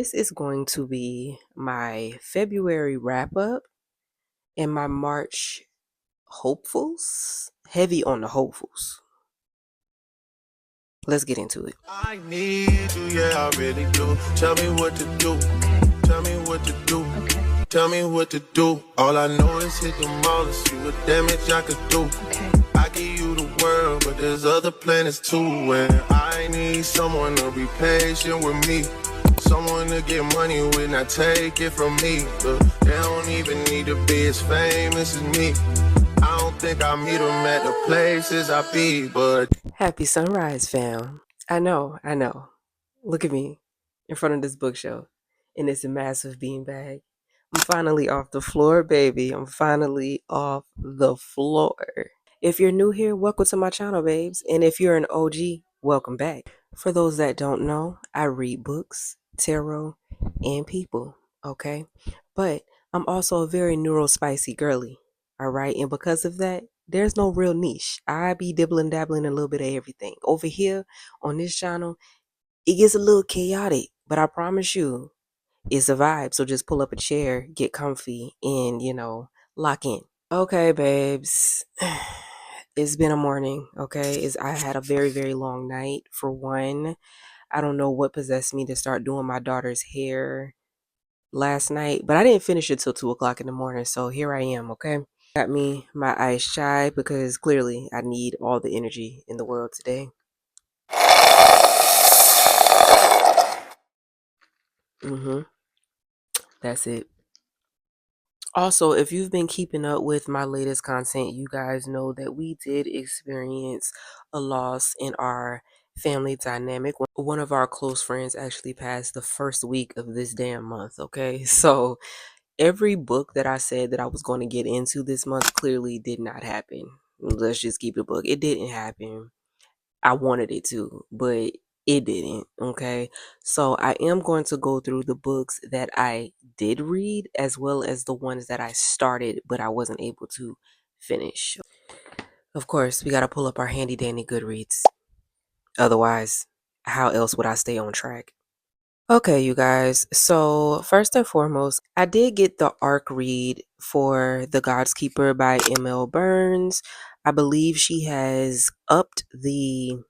This is going to be my February wrap up and my March hopefuls. Heavy on the hopefuls. Let's get into it. I need you, yeah, I really do. Tell me what to do. Tell me what to do. Tell me what to do. All I know is hit the mall and see what damage I could do. I give you the world, but there's other planets too. And I need someone to be patient with me. Someone to get money with, not take it from me. Look, they don't even need to be as famous as me. I don't think I meet them at the places I be, but Happy sunrise, fam. I know. Look at me in front of this bookshelf and it's a massive beanbag. I'm finally off the floor, baby. I'm finally off the floor. If you're new here, welcome to my channel, babes. And if you're an OG, welcome back. For those that don't know, I read books, tarot, and people, okay? But I'm also a very neurospicy girly, all right? And because of that, there's no real niche. I be dibbling, dabbling in a little bit of everything. Over here on this channel, it gets a little chaotic, but I promise you, it's a vibe. So just pull up a chair, get comfy, and, lock in. Okay, babes. It's been a morning, okay? I had a very, very long night for one. I don't know what possessed me to start doing my daughter's hair last night, but I didn't finish it till 2 o'clock in the morning. So here I am, okay? Got me my iced chai because clearly I need all the energy in the world today. That's it. Also, if you've been keeping up with my latest content, you guys know that we did experience a loss in our family dynamic. One of our close friends actually passed the first week of this damn month, okay? So every book that I said that I was going to get into this month clearly did not happen. Let's just keep it a book. It didn't happen. I wanted it to, but it didn't. Okay. So I am going to go through the books that I did read as well as the ones that I started, but I wasn't able to finish. Of course, we got to pull up our handy dandy Goodreads. Otherwise, how else would I stay on track? Okay, you guys. So, first and foremost, I did get the ARC read for The God's Keeper by M.L. Burns. I believe she has upped the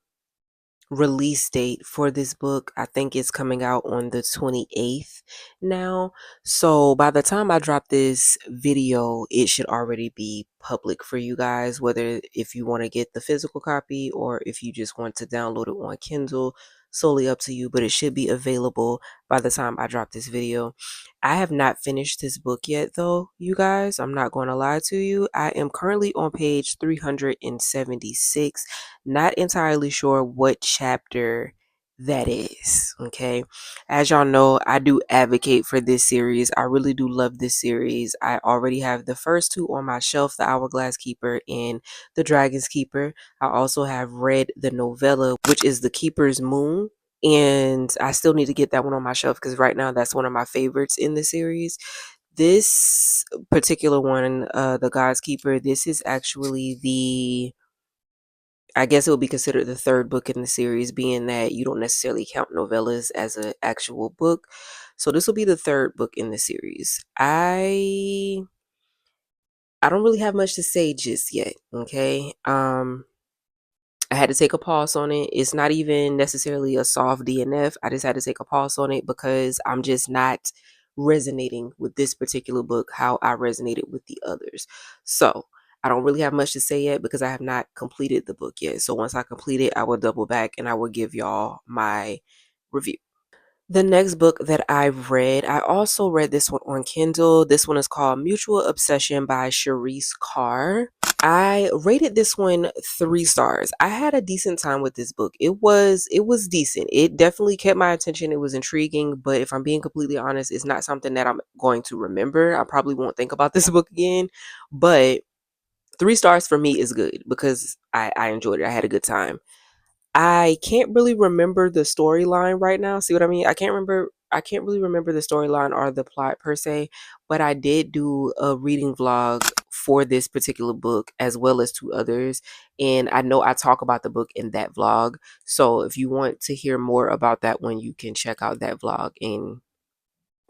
release date for this book. I think it's coming out on the 28th now. So by the time I drop this video, it should already be public for you guys, whether if you want to get the physical copy or if you just want to download it on Kindle, solely up to you, but it should be available by the time I drop this video. I have not finished this book yet though, you guys. I'm not going to lie to you. I am currently on page 376. Not entirely sure what chapter that is. Okay. As y'all know, I do advocate for this series. I really do love this series. I already have the first two on my shelf, The Hourglass Keeper and The Dragon's Keeper. I also have read the novella, which is The Keeper's Moon. And I still need to get that one on my shelf because right now that's one of my favorites in the series. This particular one, The God's Keeper, this is actually I guess it would be considered the third book in the series, being that you don't necessarily count novellas as an actual book. So this will be the third book in the series. I don't really have much to say just yet. Okay. I had to take a pause on it. It's not even necessarily a soft DNF. I just had to take a pause on it because I'm just not resonating with this particular book how I resonated with the others. So I don't really have much to say yet because I have not completed the book yet. So once I complete it, I will double back and I will give y'all my review. The next book that I've read, I also read this one on Kindle. This one is called Mutual Obsession by Charisse Carr. I rated this one 3 stars. I had a decent time with this book. It was decent. It definitely kept my attention. It was intriguing, but if I'm being completely honest, it's not something that I'm going to remember. I probably won't think about this book again, but 3 stars for me is good because I enjoyed it. I had a good time. I can't really remember the storyline right now. See what I mean? I can't really remember the storyline or the plot per se, but I did do a reading vlog for this particular book as well as 2 others. And I know I talk about the book in that vlog. So if you want to hear more about that one, you can check out that vlog and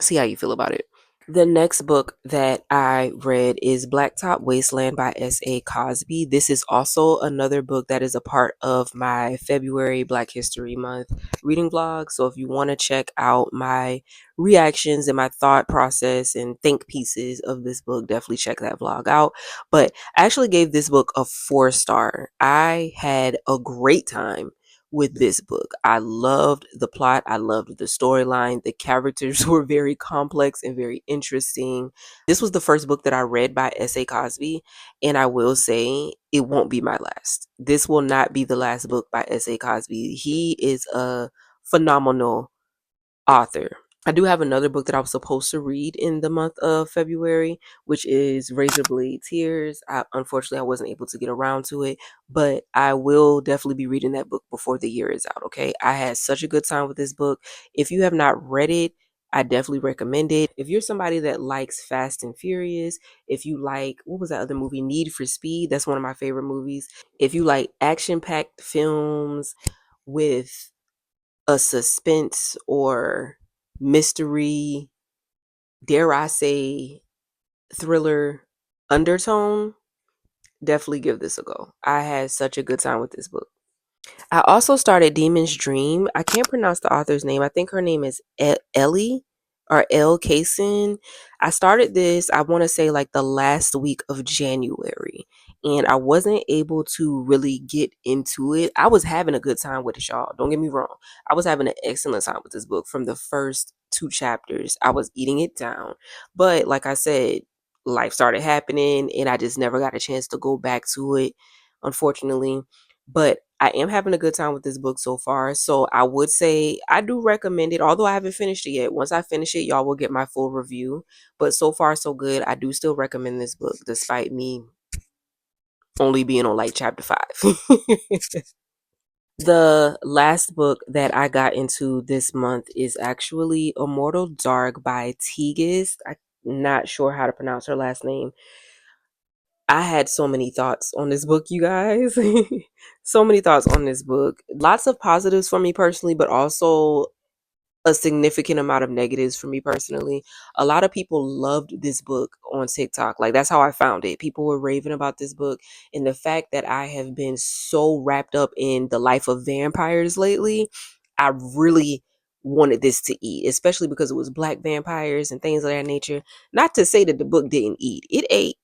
See how you feel about it. The next book that I read is Blacktop Wasteland by S.A. Cosby. This is also another book that is a part of my February Black History Month reading vlog. So if you want to check out my reactions and my thought process and think pieces of this book, definitely check that vlog out. But I actually gave this book a 4 star. I had a great time with this book. I loved the plot. I loved the storyline. The characters were very complex and very interesting. This was the first book that I read by S.A. Cosby, and I will say it won't be my last. This will not be the last book by S.A. Cosby. He is a phenomenal author. I do have another book that I was supposed to read in the month of February, which is Razor Blade Tears. Unfortunately, I wasn't able to get around to it, but I will definitely be reading that book before the year is out, okay? I had such a good time with this book. If you have not read it, I definitely recommend it. If you're somebody that likes Fast and Furious, if you like, what was that other movie? Need for Speed. That's one of my favorite movies. If you like action-packed films with a suspense or mystery, dare I say, thriller undertone, definitely give this a go. I had such a good time with this book. I also started Demon's Dream. I can't pronounce the author's name. I think her name is Ellie or El Kaysen. I started this, I want to say, like the last week of January, and I wasn't able to really get into it. I was having a good time with it, y'all. Don't get me wrong. I was having an excellent time with this book from the first 2 chapters. I was eating it down. But like I said, life started happening, and I just never got a chance to go back to it, unfortunately. But I am having a good time with this book so far. So I would say I do recommend it, although I haven't finished it yet. Once I finish it, y'all will get my full review. But so far, so good. I do still recommend this book, despite me only being on like chapter 5. The last book that I got into this month is actually Immortal Dark by Tegas. I'm not sure how to pronounce her last name. I had so many thoughts on this book, you guys. So many thoughts on this book. Lots of positives for me personally, but also a significant amount of negatives for me personally. A lot of people loved this book on TikTok. Like, that's how I found it. People were raving about this book. And the fact that I have been so wrapped up in the life of vampires lately, I really wanted this to eat, especially because it was black vampires and things of that nature. Not to say that the book didn't eat, it ate.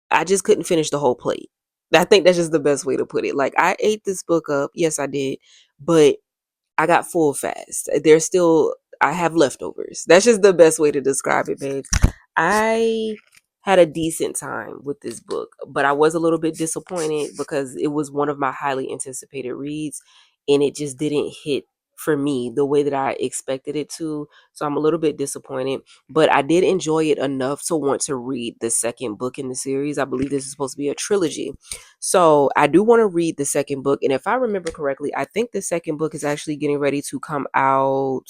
I just couldn't finish the whole plate. I think that's just the best way to put it. Like, I ate this book up. Yes, I did. But I got full fast. There's still, I have leftovers. That's just the best way to describe it, babes. I had a decent time with this book, but I was a little bit disappointed because it was one of my highly anticipated reads, and it just didn't hit for me the way that I expected it to. So I'm a little bit disappointed, but I did enjoy it enough to want to read the second book in the series. I believe this is supposed to be a trilogy. So I do want to read the second book. And if I remember correctly, I think the second book is actually getting ready to come out.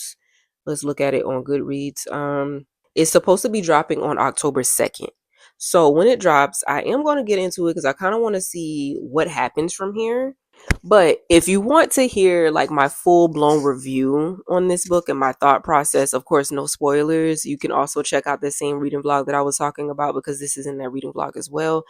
Let's look at it on Goodreads. It's supposed to be dropping on October 2nd. So when it drops, I am going to get into it because I kind of want to see what happens from here. But if you want to hear like my full blown review on this book and my thought process, of course, no spoilers, you can also check out the same reading vlog that I was talking about because this is in that reading vlog as well.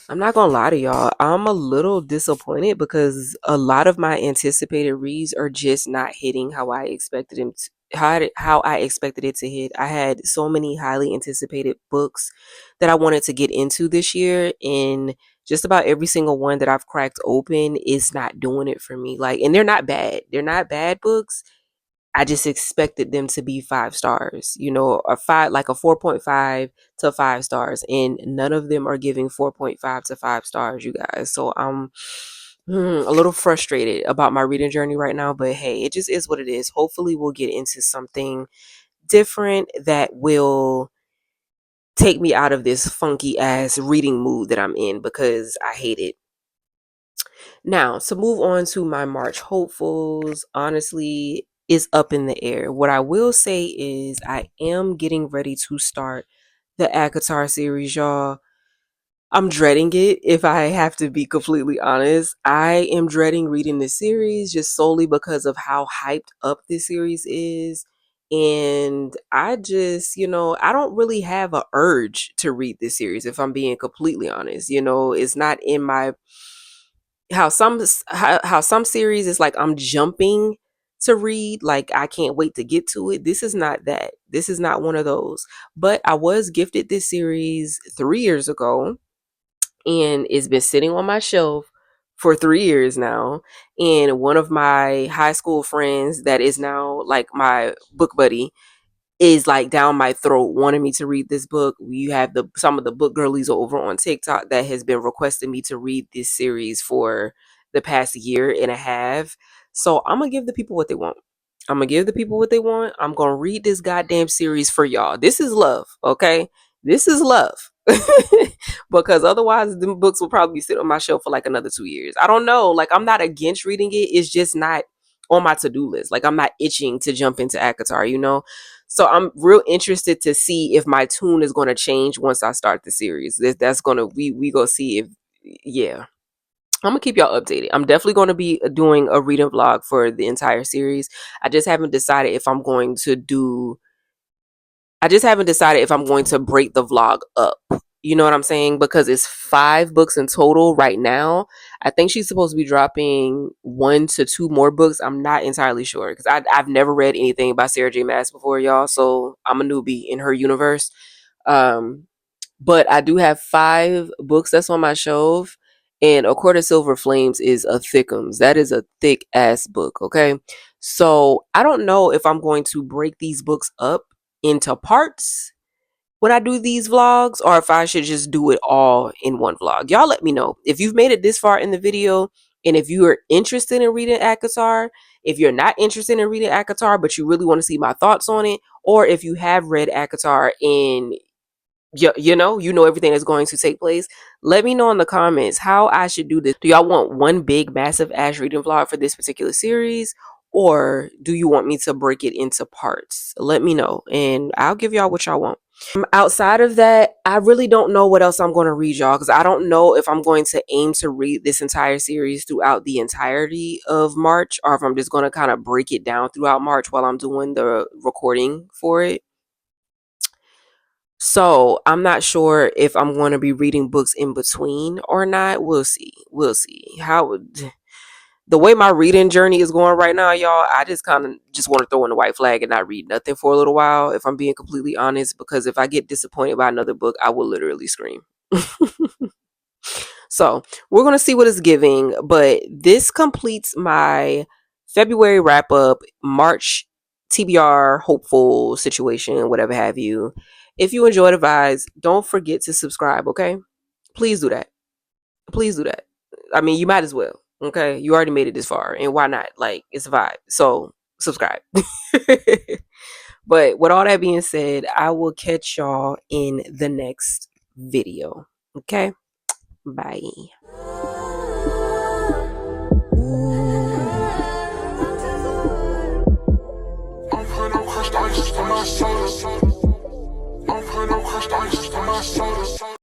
I'm not gonna lie to y'all. I'm a little disappointed because a lot of my anticipated reads are just not hitting how I expected them to. How I expected it to hit. I had so many highly anticipated books that I wanted to get into this year, and just about every single one that I've cracked open is not doing it for me. Like, and they're not bad. They're not bad books. I just expected them to be 5 stars, you know, a five, like a 4.5 to 5 stars, and none of them are giving 4.5 to 5 stars, you guys. So I'm a little frustrated about my reading journey right now, but hey, it just is what it is. Hopefully, we'll get into something different that will take me out of this funky ass reading mood that I'm in because I hate it. Now, to move on to my March hopefuls, honestly, is up in the air. What I will say is I am getting ready to start the ACOTAR series, y'all. I'm dreading it, if I have to be completely honest. I am dreading reading this series just solely because of how hyped up this series is. And I just, I don't really have a urge to read this series, if I'm being completely honest. It's not in my how some series is like I'm jumping to read, like I can't wait to get to it. This is not that. This is not one of those. But I was gifted this series 3 years ago, and it's been sitting on my shelf for 3 years now. And one of my high school friends that is now like my book buddy is like down my throat wanting me to read this book. You have some of the book girlies over on TikTok that has been requesting me to read this series for the past year and a half. So I'm gonna give the people what they want. I'm gonna give the people what they want. I'm gonna read this goddamn series for y'all. This is love, okay? This is love. Because otherwise the books will probably sit on my shelf for like another 2 years. I don't know. Like, I'm not against reading it. It's just not on my to-do list. Like, I'm not itching to jump into ACOTAR. So I'm real interested to see if my tune is going to change once I start the series. That's going to, we go see if, yeah. I'm going to keep y'all updated. I'm definitely going to be doing a reading vlog for the entire series. I just haven't decided if I'm going to break the vlog up. You know what I'm saying? Because it's 5 books in total right now. I think she's supposed to be dropping 1 to 2 more books. I'm not entirely sure because I've never read anything by Sarah J. Maas before, y'all. So I'm a newbie in her universe. Um, but I do have 5 books that's on my shelf. And A Court of Silver Flames is a thickums. That is a thick ass book, okay? So I don't know if I'm going to break these books up into parts when I do these vlogs, or if I should just do it all in one vlog. Y'all let me know. If you've made it this far in the video, and if you are interested in reading ACOTAR, if you're not interested in reading ACOTAR, but you really want to see my thoughts on it, or if you have read ACOTAR and you know everything that's going to take place, let me know in the comments how I should do this. Do y'all want one big massive ass reading vlog for this particular series, or do you want me to break it into parts? Let me know and I'll give y'all what y'all want. Outside of that, I really don't know what else I'm going to read, y'all, because I don't know if I'm going to aim to read this entire series throughout the entirety of March, or if I'm just going to kind of break it down throughout March while I'm doing the recording for it. So I'm not sure if I'm going to be reading books in between or not. We'll see. We'll see. The way my reading journey is going right now, y'all, I just kind of just want to throw in the white flag and not read nothing for a little while, if I'm being completely honest, because if I get disappointed by another book, I will literally scream. So we're going to see what it's giving, but this completes my February wrap up, March TBR hopeful situation, whatever have you. If you enjoy the vibes, don't forget to subscribe, okay? Please do that. Please do that. I mean, you might as well, okay? You already made it this far, and why not? Like, it's a vibe. So, subscribe. But with all that being said, I will catch y'all in the next video, okay? Bye. I'm putting no crushed ice on my soda.